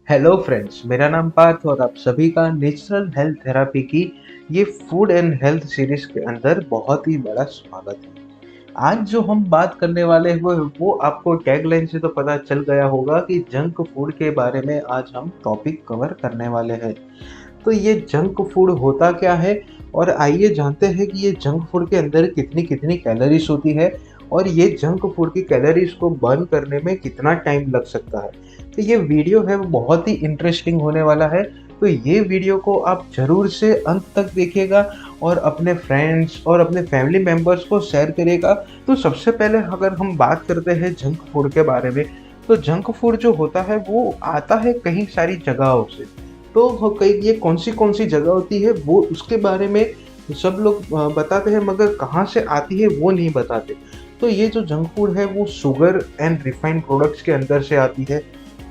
Hello friends, मेरा नाम पार्थ और आप सभी का नेचुरल हेल्थ थेरेपी की ये फूड एंड हेल्थ सीरीज के अंदर बहुत ही बड़ा स्वागत है। आज जो हम बात करने वाले हैं वो आपको टैगलाइन से तो पता चल गया होगा कि जंक फूड के बारे में आज हम टॉपिक कवर करने वाले हैं। तो ये जंक फूड होता क्या है और आइए जानते हैं कि ये जंक फूड के अंदर कितनी कितनी कैलोरीज होती है और ये जंक फूड की कैलोरीज को बर्न करने में कितना टाइम लग सकता है। तो ये वीडियो है वो बहुत ही इंटरेस्टिंग होने वाला है। तो ये वीडियो को आप ज़रूर से अंत तक देखिएगा और अपने फ्रेंड्स और अपने फैमिली मेम्बर्स को शेयर करिएगा। तो सबसे पहले अगर हम बात करते हैं जंक फूड के बारे में, तो जंक फूड जो होता है वो आता है कई सारी जगहों से। तो कई ये कौन सी जगह होती है वो उसके बारे में सब लोग बताते हैं, मगर कहाँ से आती है वो नहीं बताते। तो ये जो जंक फूड है वो शुगर एंड रिफाइंड प्रोडक्ट्स के अंदर से आती है,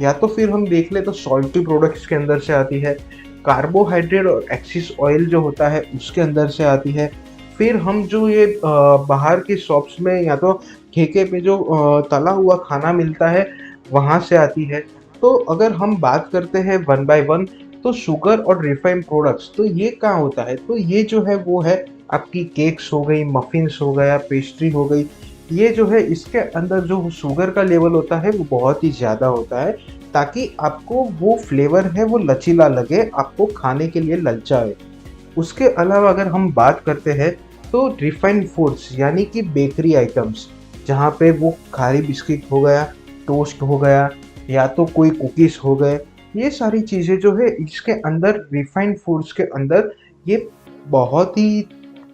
या तो फिर हम देख ले तो सॉल्टी प्रोडक्ट्स के अंदर से आती है। कार्बोहाइड्रेट और एक्सिस ऑयल जो होता है उसके अंदर से आती है। फिर हम जो ये बाहर की शॉप्स में या तो ठेके पे जो तला हुआ खाना मिलता है वहाँ से आती है। तो अगर हम बात करते हैं वन बाय वन, तो शुगर और रिफाइंड प्रोडक्ट्स तो ये कहाँ होता है, तो ये जो है वो है आपकी केक्स हो गई, मफिन्स हो गया, पेस्ट्री हो गई। ये जो है इसके अंदर जो शुगर का लेवल होता है वो बहुत ही ज़्यादा होता है, ताकि आपको वो फ्लेवर है वो लचीला लगे, आपको खाने के लिए ललचाए। उसके अलावा अगर हम बात करते हैं तो रिफाइंड फूड्स यानी कि बेकरी आइटम्स, जहाँ पे वो खारी बिस्किट हो गया, टोस्ट हो गया, या तो कोई कुकीज़ हो गए, ये सारी चीज़ें जो है इसके अंदर रिफाइंड फूड्स के अंदर ये बहुत ही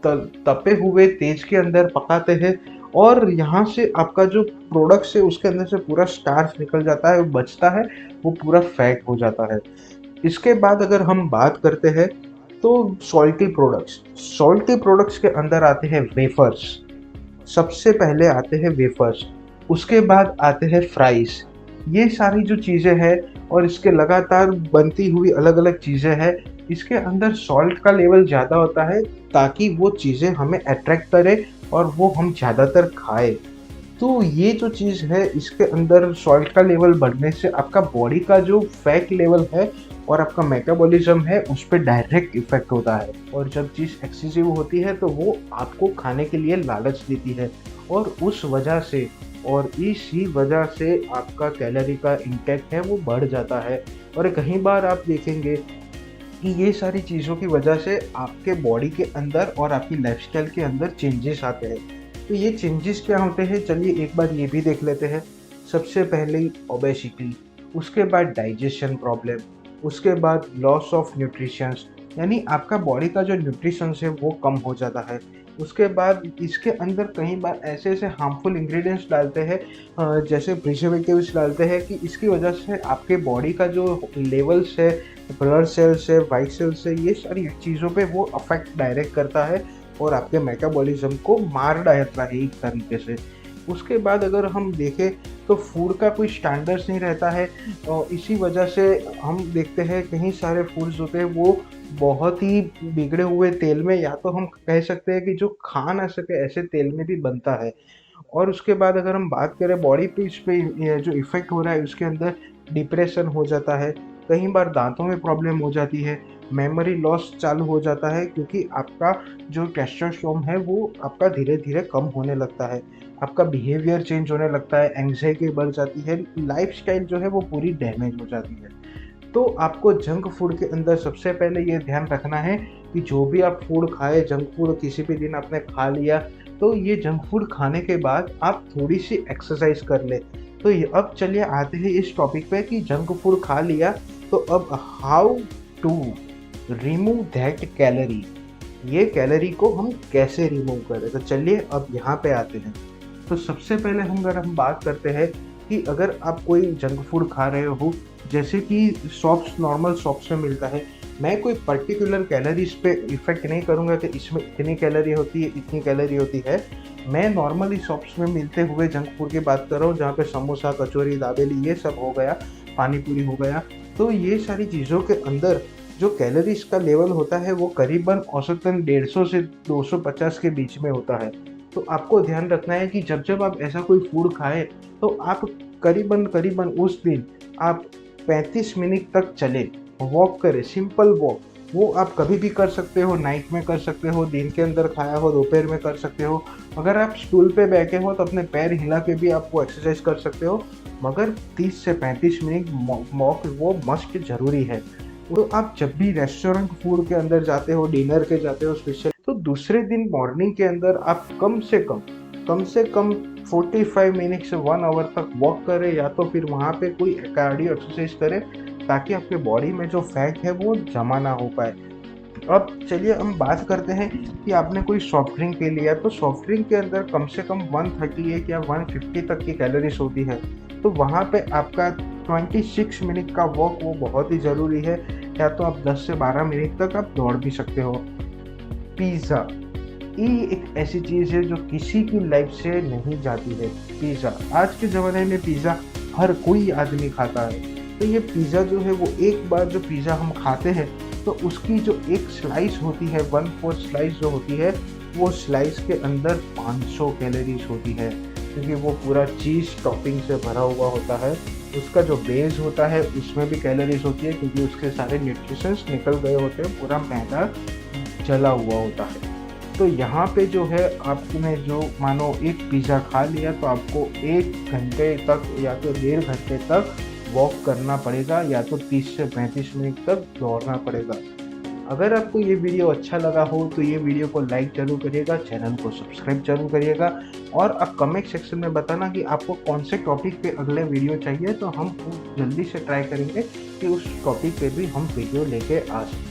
तपे हुए तेज के अंदर पकाते हैं। और यहाँ से आपका जो प्रोडक्ट्स है उसके अंदर से पूरा स्टार्च निकल जाता है, वो बचता है, वो पूरा फैट हो जाता है। इसके बाद अगर हम बात करते हैं तो सॉल्टी प्रोडक्ट्स के अंदर आते हैं वेफर्स। सबसे पहले आते हैं वेफर्स, उसके बाद आते हैं फ्राइज। ये सारी जो चीज़ें हैं और इसके लगातार बनती हुई अलग अलग चीज़ें हैं, इसके अंदर सॉल्ट का लेवल ज़्यादा होता है, ताकि वो चीज़ें हमें अट्रैक्ट करे और वो हम ज़्यादातर खाएं। तो ये जो चीज़ है इसके अंदर सॉल्ट का लेवल बढ़ने से आपका बॉडी का जो फैट लेवल है और आपका मेटाबॉलिज्म है उस पर डायरेक्ट इफेक्ट होता है। और जब चीज़ एक्सेसिव होती है तो वो आपको खाने के लिए लालच देती है, और उस वजह से और इसी वजह से आपका कैलोरी का इंटेक है वो बढ़ जाता है। और कई बार आप देखेंगे कि ये सारी चीज़ों की वजह से आपके बॉडी के अंदर और आपकी लाइफस्टाइल के अंदर चेंजेस आते हैं। तो ये चेंजेस क्या होते हैं, चलिए एक बार ये भी देख लेते हैं। सबसे पहले ओबेसिटी, उसके बाद डाइजेशन प्रॉब्लम, उसके बाद लॉस ऑफ न्यूट्रिशंस, यानी आपका बॉडी का जो न्यूट्रिशंस है वो कम हो जाता है। उसके बाद इसके अंदर कई बार ऐसे ऐसे हार्मफुल इंग्रेडिएंट्स डालते हैं, जैसे प्रिजर्वेटिव्स डालते हैं, कि इसकी वजह से आपके बॉडी का जो लेवल्स है, ब्लड सेल्स है, वाइट सेल्स है, ये सारी चीज़ों पे वो अफेक्ट डायरेक्ट करता है और आपके मेटाबॉलिज्म को मार डालता है एक तरीके से। उसके बाद अगर हम देखें तो फूड का कोई स्टैंडर्ड्स नहीं रहता है, और इसी वजह से हम देखते हैं कहीं सारे फूड्स होते हैं वो बहुत ही बिगड़े हुए तेल में, या तो हम कह सकते हैं कि जो खा ना सके ऐसे तेल में भी बनता है। और उसके बाद अगर हम बात करें बॉडी पे, इस पे ये जो इफ़ेक्ट हो रहा है उसके अंदर डिप्रेशन हो जाता है, कई बार दाँतों में प्रॉब्लम हो जाती है, मेमोरी लॉस चालू हो जाता है, क्योंकि आपका जो टेस्टोस्टेरोन है वो आपका धीरे-धीरे कम होने लगता है, आपका बिहेवियर चेंज होने लगता है, एंग्ज़ायटी बढ़ जाती है, लाइफ़स्टाइल जो है वो पूरी डैमेज हो जाती है। तो आपको जंक फूड के अंदर सबसे पहले ये ध्यान रखना है कि जो भी आप फूड खाएँ, जंक फूड किसी भी दिन आपने खा लिया, तो ये जंक फूड खाने के बाद आप थोड़ी-सी एक्सरसाइज़ कर लें। तो ये अब चलिए आते हैं इस टॉपिक पे कि जंक फूड खा लिया, तो अब how to remove that calorie, ये कैलोरी को हम कैसे रिमूव करें। तो चलिए अब यहाँ पे आते हैं। तो सबसे पहले हम बात करते हैं कि अगर आप कोई जंक फूड खा रहे हो, जैसे कि शॉप्स, नॉर्मल शॉप्स में मिलता है, मैं कोई पर्टिकुलर कैलोरीज पे इफ़ेक्ट नहीं करूँगा कि इसमें इतनी कैलोरी होती है, इतनी कैलोरी होती है। मैं नॉर्मली शॉप्स में मिलते हुए जंक फूड की बात कर रहा हूँ, जहाँ पे समोसा, कचौरी, दाबेली ये सब हो गया, पानी पूरी हो गया। तो ये सारी चीज़ों के अंदर जो कैलोरीज का लेवल होता है वो करीबन औसतन 150 से 250 के बीच में होता है। तो आपको ध्यान रखना है कि जब जब आप ऐसा कोई फूड खाएँ, तो आप करीबन करीबन उस दिन आप 35 मिनट तक चले, वॉक करें, सिंपल वॉक। वो आप कभी भी कर सकते हो, नाइट में कर सकते हो, दिन के अंदर खाया हो, दोपहर में कर सकते हो। अगर आप स्टूल पे बैठे हो तो अपने पैर हिला के भी आप वो एक्सरसाइज कर सकते हो, मगर 30 से 35 मिनट वॉक वो मस्ट ज़रूरी है। तो आप जब भी रेस्टोरेंट फूड के अंदर जाते हो, डिनर के जाते हो स्पेशल, तो दूसरे दिन मॉर्निंग के अंदर आप कम से कम 45 मिनट से 1 आवर तक वॉक करें, या तो फिर वहाँ पे कोई कार्डियो एक्सरसाइज करें, ताकि आपके बॉडी में जो फैट है वो जमा ना हो पाए। अब चलिए हम बात करते हैं कि आपने कोई सॉफ्ट ड्रिंक पी लिया, तो सॉफ्ट ड्रिंक के अंदर कम से कम 138 या 150 तक की कैलोरीज होती है। तो वहाँ पे आपका 26 मिनट का वॉक वो बहुत ही ज़रूरी है, या तो आप 10 से 12 मिनट तक आप दौड़ भी सकते हो। पिज़्ज़ा, ये एक ऐसी चीज़ है जो किसी की लाइफ से नहीं जाती है। पिज़्ज़ा, आज के ज़माने में पिज़्ज़ा हर कोई आदमी खाता है। तो ये पिज़्ज़ा जो है वो एक बार जो पिज़्ज़ा हम खाते हैं, तो उसकी जो एक स्लाइस होती है, 1/4 स्लाइस जो होती है, वो स्लाइस के अंदर 500 कैलोरीज़ होती है, क्योंकि वो पूरा चीज़ टॉपिंग से भरा हुआ होता है। उसका जो बेस होता है उसमें भी कैलोरीज़ होती है, क्योंकि उसके सारे न्यूट्रिशंस निकल गए होते हैं, पूरा मैदा जला हुआ होता है। तो यहाँ पे जो है आपने जो मानो एक पिज़्ज़ा खा लिया, तो आपको 1 घंटे तक या तो 1.5 घंटे तक वॉक करना पड़ेगा, या तो 30 से 35 मिनट तक दौड़ना पड़ेगा। अगर आपको ये वीडियो अच्छा लगा हो तो ये वीडियो को लाइक ज़रूर करिएगा, चैनल को सब्सक्राइब ज़रूर करिएगा, और आप कमेंट सेक्शन में बताना कि आपको कौन से टॉपिक पे अगले वीडियो चाहिए, तो हम जल्दी से ट्राई करेंगे कि उस टॉपिक पे भी हम वीडियो लेके आ सकें।